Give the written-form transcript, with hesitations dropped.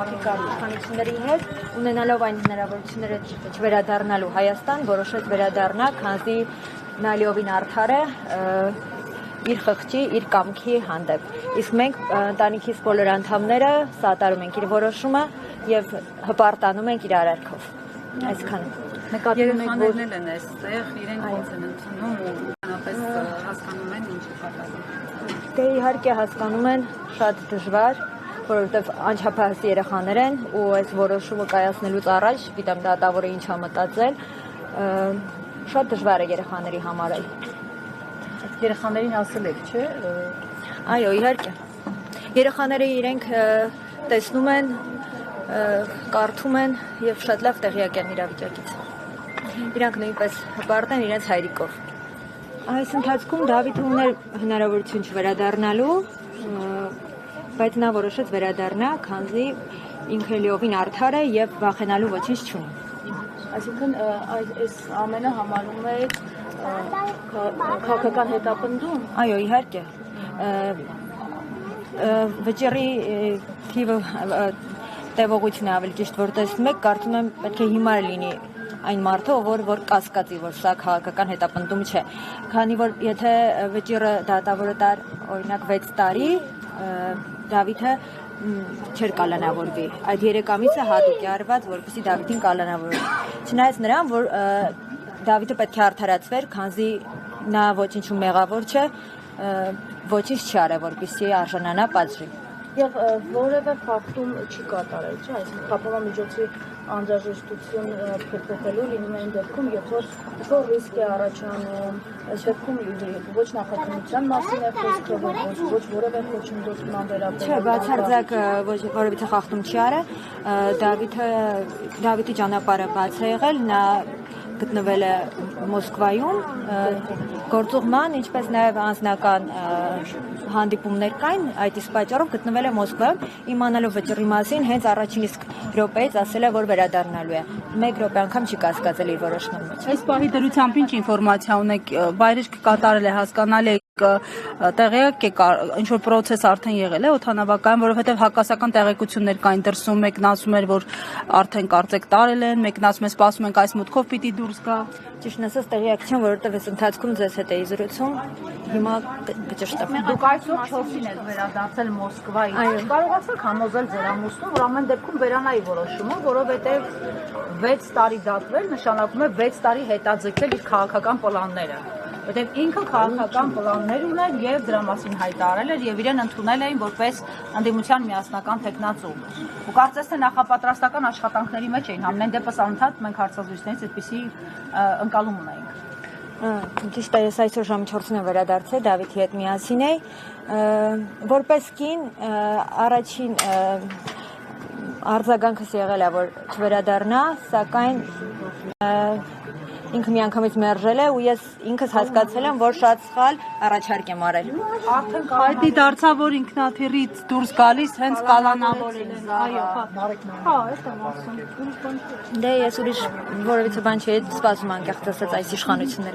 աղիքարի իշխանությունների հետ, ունենալով այն հնարավորությունները չվերադառնալու Հայաստան, որոշեց վերադառնալ, քանզի նա լիովին արդար է իր խղճի, իր կամքի հանդեպ։ Իսկ մենք ընտանիքիս բոլոր անդամները սատարում ենք իր որոշումը եւ հպարտանում ենք իր արարքով։ Այսքանը։ Երեխաներն են այստեղ, իրենք ոնց են ընդունում ու բնականաբար հասկանում են ինչ է պատահում։ Դե իհարկե հասկանում են, շատ դժվար, որովհետև անչափահաս երեխաներ են ու այս որոշումը կայացնելուց առաջ, գիտեմ դատավորը ինչ է մտածել, շատ դժվար է երեխաների համար էլ։ Երեխաներին ասել եք, չէ՞։ Այո, իհարկե։ Երեխաները իրենք տեսնում են, կարդում են եւ շատ լավ տեղյակ են իրավիճակից։ Իրանք նույնպես հպարտ են իրենց հայրիկով։ Այս ընթացքում Դավիթը ուներ հնարավորություն չվերադառնալու, բայց նա որոշեց վերադառնալ, քանզի ինքը լիովին արդար է եւ վախենալու ոչինչ չունի։ Այսինքն այս ամենը համարում է քաղաքական հետապնդում։ Այո, իհարկե։ Վճռի թիվը տևողությունը ավելի ճիշտ որ տեսնում եք, կարծում եմ պետք է հիմար լինի այն մարդը, որ կասկածի, որ սա քաղաքական հետապնդում չէ։ Քանի որ եթե վճիռը դատավորը տար օրինակ 6 տարի, Դավիթը չէր կալանավորվի։ Այդ 3 ամիսը հատուկ է արված, որպեսզի Դավիթին կալանավորվի։ Չնայած նրան, որ Դավիթը պետք է արդարացվեր, քանզի նա ոչինչում մեղավոր չէ, ոչինչ չի արել, որպեսզի արժանանա պատժի։ Եվ որևէ ֆակտում չի կատարել, չէ՞, այսինքն խափանամիջոցի անհրաժեշտություն փոփոխելու լինում է այն դեպքում, երբ որ ռիսկ է առաջանում, այս դեպքում ոչ նախաքննության մասին է խոսքը, ոչ որևէ խոչընդոտման վերաբերյալ։ Չէ, բացարձակ որևէ խախտում չի արել, Դավիթի ճանապարհը բաց է եղել, նա գտնվել է Մոսկվայում, գործուղման, ինչպես նաև անձնական հանդիպումներ կային, այդ իսկ պատճառով գտնվել է Մոսկվայում, իմանալով վճռի մասին, հենց առաջին իսկ րոպեից ասել է, որ վերադառնալու է։ 1 րոպե անգամ չի կասկածել իր որոշման մեջ։ Այս պահի դրությամբ ինչ ինֆորմացիա ունեք, վայրեջք կատարել է, հասկանալի եք, տեղյակ եք, ինչ որ process արդեն եղել է օդանավակայանում, որովհետև հակասական տեղեկություններ կային դրսում, մեկն ասում էր, որ արդեն կարծեք տարել են, մեկն ասում է, սպասում ենք այս մուտքով պիտի դուրս գա։ Ճիշտն ասած տեղյակ չեմ, որովհետև այս ընթացքում ձեզ հետ էի զրուցում, հիմա կճշտեմ։ Դուք այսօր 4-ին եք վերադարձել Մոսկվայից։ Կարողացաք համոզել ձեր ամուսնուն, որ ամեն դեպքում վերանայի որոշումը, որովհետև 6 տարի դատվել նշանակում է 6 տարի հետաձգել իր քաղաքական պլանները։ Որտեղ ինքը քաղաքական պլաններ ուներ եւ դրա մասին հայտարարել էր եւ իրեն ընդունել էին որպես ընդդիմության միասնական տեխնացու։ Ու կարծես թե նախապատրաստական աշխատանքների մեջ էին, ամեն դեպս անընդհատ մենք հարցազրույցներից այդպիսի ընկալում ունեինք։ Ճիշտ է, ես այսօր ժամը 4-ին եմ վերադարձել, Դավիթի հետ միասին էի, որպես կին առաջին արձագանքս եղել է, որ չվերադառնա, սակայն ինքը միանգամից մերժել է ու ես ինքս հասկացել եմ, որ շատ սխալ առաջարկ եմ արել։ Արդեն Հայտի դարձավ, որ ինքնաթիռից դուրս գալիս հենց կալանավորել են։ այո, հա, այս եմ ասում։ Դե ես ուրիշ որևիցե բան չի սպասում անկեղծ ասած այս իշխանությունների